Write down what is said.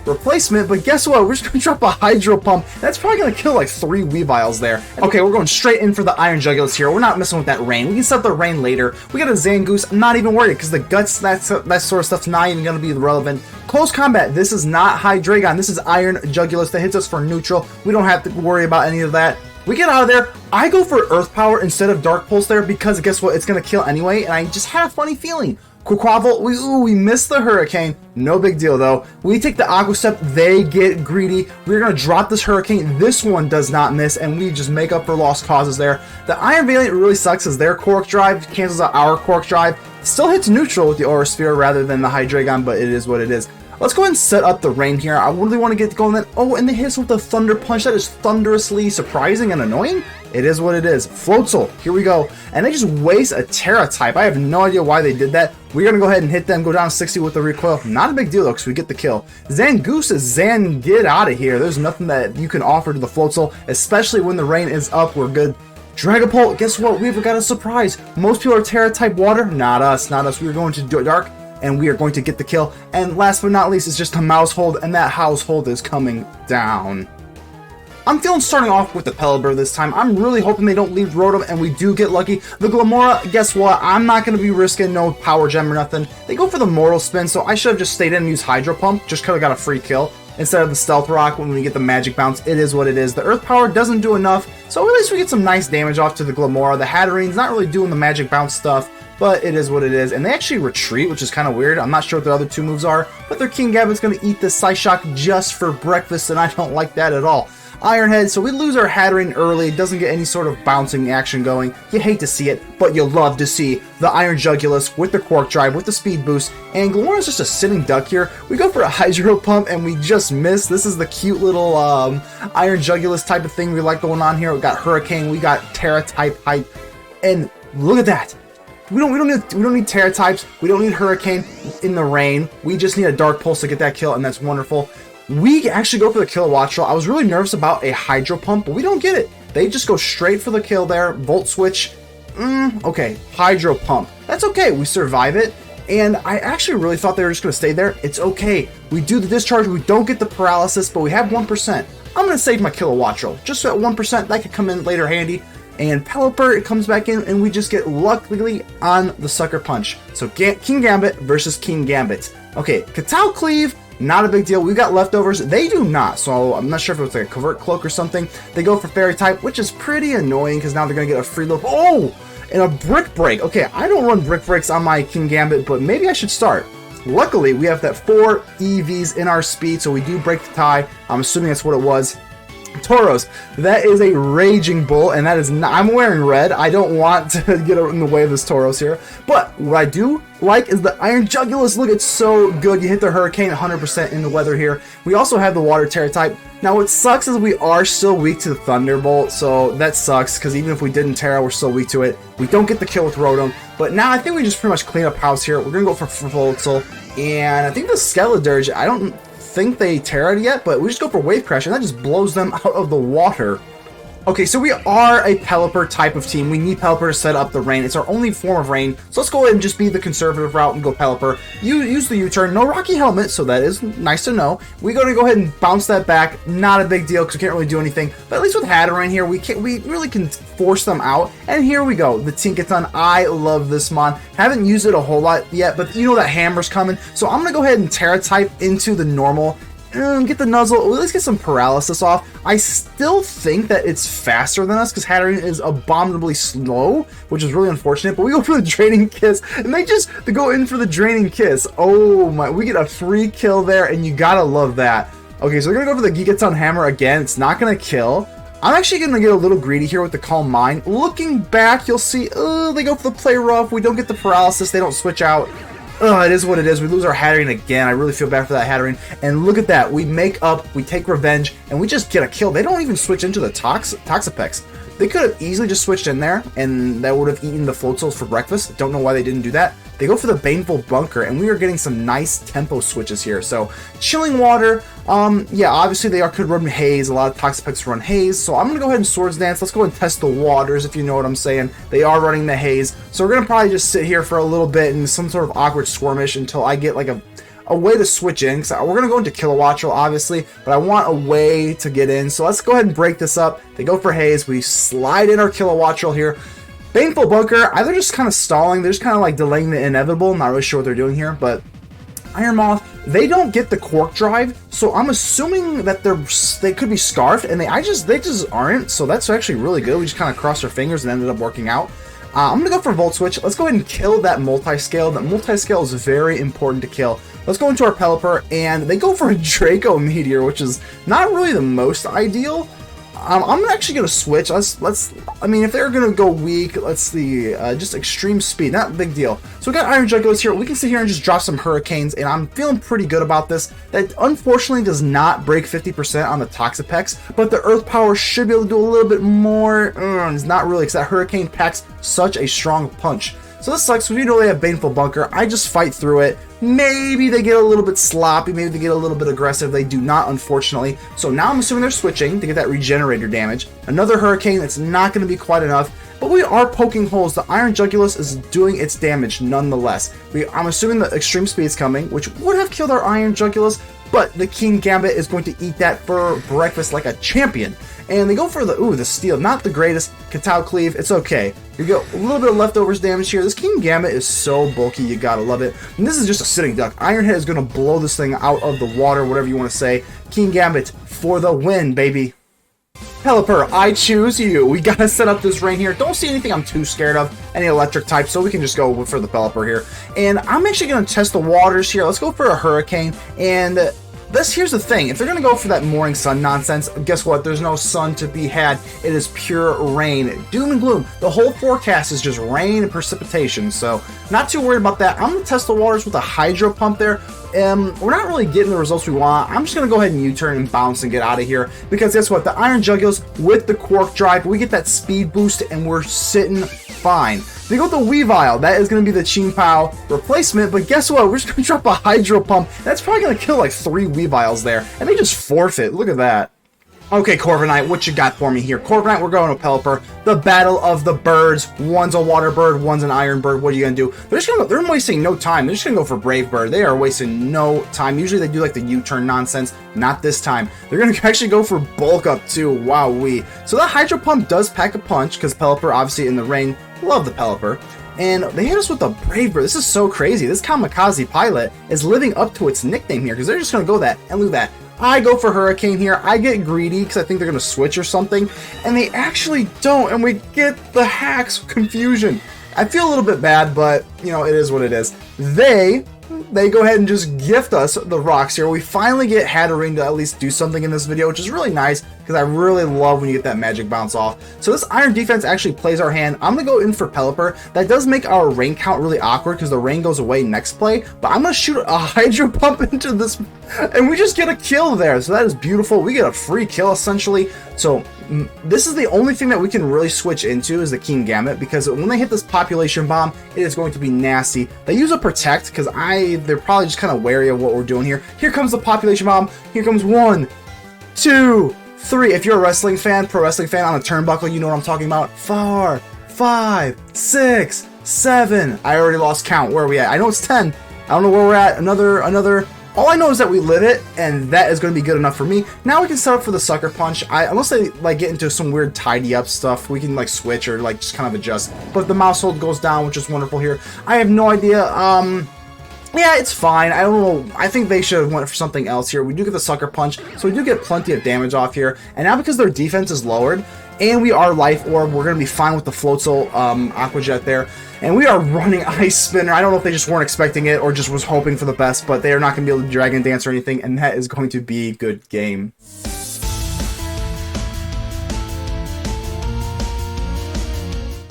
replacement, but guess what? We're just gonna drop a Hydro Pump. That's probably gonna kill like 3 Weaviles there. Okay, we're going straight in for the Iron Jugulis here. We're not messing with that rain. We can set the rain later. We got a Zangoose. I'm not even worried because the guts, that sort of stuff's not even gonna be relevant. Close combat. This is not Hydreigon. This is Iron Jugulis that hits us for neutral. We don't have to worry about any of that. We get out of there. I go for Earth Power instead of Dark Pulse there because guess what? It's gonna kill anyway, and I just had a funny feeling. Quaquaval, we missed the Hurricane. No big deal though. We take the Aqua Step, they get greedy. We're gonna drop this Hurricane. This one does not miss, and we just make up for lost causes there. The Iron Valiant really sucks as their Quark Drive cancels out our Quark Drive. Still hits neutral with the Aura Sphere rather than the Hydreigon, but it is what it is. Let's go ahead and set up the rain here. I really want to get going then. Oh, and they hit us with the Thunder Punch. That is thunderously surprising and annoying. It is what it is. Floatzel, here we go. And they just waste a Tera type. I have no idea why they did that. We're going to go ahead and hit them, go down 60 with the recoil. Not a big deal though, because we get the kill. Zangoose is Zan, get out of here. There's nothing that you can offer to the Floatzel, especially when the rain is up. We're good. Dragapult, guess what? We've got a surprise. Most people are Tera type water. Not us, not us. We're going to do dark, and we are going to get the kill. And last but not least, it's just a Mousehold, and that household is coming down. I'm feeling starting off with the Pelipper this time. I'm really hoping they don't leave Rotom and we do get lucky. The Glimmora, guess what? I'm not going to be risking no Power Gem or nothing. They go for the Mortal Spin, so I should have just stayed in and used Hydro Pump. Just could have got a free kill instead of the Stealth Rock when we get the Magic Bounce. It is what it is. The Earth Power doesn't do enough, so at least we get some nice damage off to the Glimmora. The Hatterene's not really doing the Magic Bounce stuff, but it is what it is. And they actually retreat, which is kind of weird. I'm not sure what the other two moves are, but their Kingambit's going to eat the Psyshock just for breakfast, and I don't like that at all. Ironhead, so we lose our Hatterene early. It doesn't get any sort of bouncing action going. You hate to see it, but you love to see the Iron Jugulis with the Quark Drive, with the speed boost. And Glimora's just a sitting duck here. We go for a Hydro Pump, and we just miss. This is the cute little Iron Jugulis type of thing we like going on here. We got Hurricane, we got Tera type hype, and look at that. We don't need Tera types. We don't need Hurricane in the rain. We just need a Dark Pulse to get that kill, and that's wonderful. We actually go for the Kilowattrel. I was really nervous about a Hydro Pump, but we don't get it. They just go straight for the kill there. Volt Switch. Okay, Hydro Pump. That's okay. We survive it. And I actually really thought they were just going to stay there. It's okay. We do the Discharge. We don't get the Paralysis, but we have 1%. I'm going to save my Kilowattrel. Just at 1%, that could come in later handy. And Pelipper, it comes back in, and we just get luckily on the Sucker Punch. So Kingambit versus Kingambit. Okay, Katal Cleave. Not a big deal. We've got Leftovers. They do not, so I'm not sure if it was like a Covert Cloak or something. They go for Fairy type, which is pretty annoying because now they're going to get a free look. Oh! And a Brick Break. Okay, I don't run Brick Breaks on my Kingambit, but maybe I should start. Luckily, we have that 4 EVs in our speed, so we do break the tie. I'm assuming that's what it was. Tauros, that is a Raging Bull, and that is not, I'm wearing red. I don't want to get in the way of this Tauros here, but what I do like is the Iron Jugulis. Look, it's so good. You hit the Hurricane 100% in the weather here. We also have the Water Tera type. Now what sucks is we are still weak to the Thunderbolt, so that sucks because even if we didn't Tera, we're still weak to it. We don't get the kill with Rotom, but now I think we just pretty much clean up house here. We're gonna go for Floatzel, and I think the Skeledirge, I don't think they Tera yet, but we just go for Wave Crash, and that just blows them out of the water. Okay, so we are a Pelipper type of team. We need Pelipper to set up the rain. It's our only form of rain, so let's go ahead and just be the conservative route and go Pelipper. Use the U-turn. No Rocky Helmet, so that is nice to know. We're going to go ahead and bounce that back. Not a big deal because we can't really do anything, but at least with Hatterene here, we really can force them out. And here we go, the Tinkaton. I love this mon. Haven't used it a whole lot yet, but you know that hammer's coming, so I'm going to go ahead and Tera type into the normal. Get the Nuzzle. Let's get some paralysis off. I still think that it's faster than us because Hatterene is abominably slow, which is really unfortunate. But we go for the Draining Kiss, and they go in for the Draining Kiss. Oh my! We get a free kill there, and you gotta love that. Okay, so we're gonna go for the Gigaton Hammer again. It's not gonna kill. I'm actually gonna get a little greedy here with the Calm Mind. Looking back, you'll see. They go for the Play Rough. We don't get the paralysis. They don't switch out. It is what it is. We lose our Hatterene again. I really feel bad for that Hatterene. And look at that. We make up, we take revenge, and we just get a kill. They don't even switch into the Toxapex. They could have easily just switched in there, and that would have eaten the Floatzels for breakfast. Don't know why they didn't do that. They go for the Baneful Bunker, and we are getting some nice tempo switches here. So, Chilling Water, yeah, obviously they could run Haze. A lot of Toxapex run Haze, so I'm going to go ahead and Swords Dance. Let's go and test the waters, if you know what I'm saying. They are running the Haze, so we're going to probably just sit here for a little bit in some sort of awkward Squirmish until I get like a a way to switch in, because we're going to go into Kilowattrel, obviously, but I want a way to get in. So let's go ahead and break this up. They go for Haze. We slide in our Kilowattrel here. Baneful Bunker, either just kind of stalling, they're just kind of like delaying the inevitable. Not really sure what they're doing here, but Iron Moth, they don't get the Quark drive, so I'm assuming that they could be scarfed, and they just aren't, so that's actually really good. We just kind of crossed our fingers and ended up working out. I'm going to go for Volt Switch. Let's go ahead and kill that multi-scale. That multi-scale is very important to kill. Let's go into our Pelipper, and they go for a Draco Meteor, which is not really the most ideal. I'm actually going to switch. I mean, if they're going to go weak, let's see, just extreme speed, not a big deal. So we got Iron Jugulis here. We can sit here and just drop some Hurricanes, and I'm feeling pretty good about this. That unfortunately does not break 50% on the Toxapex, but the Earth Power should be able to do a little bit more. It's not really, because that Hurricane packs such a strong punch. So this sucks. We know they have Baneful Bunker. I just fight through it. Maybe they get a little bit sloppy. Maybe they get a little bit aggressive. They do not, unfortunately. So now I'm assuming they're switching to get that Regenerator damage. Another Hurricane. That's not going to be quite enough. But we are poking holes. The Iron Jugulis is doing its damage nonetheless. I'm assuming the Extreme Speed is coming, which would have killed our Iron Jugulis. But the Kingambit is going to eat that for breakfast like a champion. And they go for the steal. Not the greatest. Katao Cleave. It's okay. You go a little bit of leftovers damage here. This Kingambit is so bulky. You gotta love it. And this is just a sitting duck. Ironhead is going to blow this thing out of the water, whatever you want to say. Kingambit for the win, baby. Pelipper, I choose you. We gotta set up this rain here. Don't see anything I'm too scared of. Any electric type, so we can just go for the Pelipper here. And I'm actually going to test the waters here. Let's go for a Hurricane. And here's the thing. If they're going to go for that morning sun nonsense, guess what? There's no sun to be had. It is pure rain. Doom and gloom. The whole forecast is just rain and precipitation. So not too worried about that. I'm going to test the waters with a Hydro Pump there. We're not really getting the results we want. I'm just going to go ahead and U-turn and bounce and get out of here. Because guess what? The Iron Jugulis with the Quark drive, we get that speed boost and we're sitting fine. They go with the Weavile. That is going to be the Qingpao replacement. But guess what? We're just going to drop a Hydro Pump. That's probably going to kill like 3 Weaviles there. And they just forfeit. Look at that. Okay, Corviknight, what you got for me here? Corviknight, we're going to Pelipper. The Battle of the Birds. One's a Water Bird, one's an Iron Bird. What are you going to do? They're wasting no time. They're just going to go for Brave Bird. They are wasting no time. Usually they do like the U-turn nonsense. Not this time. They're going to actually go for Bulk Up too. Wowee. So that Hydro Pump does pack a punch because Pelipper, obviously in the rain, love the Pelipper. And they hit us with the Brave Bird. This is so crazy. This Kamikaze pilot is living up to its nickname here because they're just going to go that and do that. I go for Hurricane here. I get greedy because I think they're going to switch or something. And they actually don't. And we get the Hacks Confusion. I feel a little bit bad, but, you know, it is what it is. They go ahead and just gift us the rocks here. We finally get Hatterene to at least do something in this video, which is really nice because I really love when you get that magic bounce off. So this Iron Defense actually plays our hand. I'm going to go in for Pelipper. That does make our rain count really awkward because the rain goes away next play. But I'm going to shoot a Hydro Pump into this, and we just get a kill there. So that is beautiful. We get a free kill essentially. So this is the only thing that we can really switch into is the Kingambit, because when they hit this population bomb, it is going to be nasty. They use a Protect because they're probably just kind of wary of what we're doing here. Here comes the population bomb. Here comes 1, 2, 3. If you're a wrestling fan, pro wrestling fan on a turnbuckle, you know what I'm talking about. 4, 5, 6, 7. I already lost count. Where are we at? I know it's 10. I don't know where we're at. Another. All I know is that we lit it, and that is going to be good enough for me. Now we can set up for the Sucker Punch. Unless they like get into some weird tidy up stuff, we can like switch or like just kind of adjust. But the mouse hold goes down, which is wonderful here. I have no idea. Yeah, it's fine. I don't know. I think they should have went for something else here. We do get the Sucker Punch, so we do get plenty of damage off here. And now because their defense is lowered, and we are Life Orb, we're going to be fine with the Floatzel Aqua Jet there. And we are running Ice Spinner. I don't know if they just weren't expecting it or just was hoping for the best, but they are not going to be able to Dragon Dance or anything, and that is going to be good game.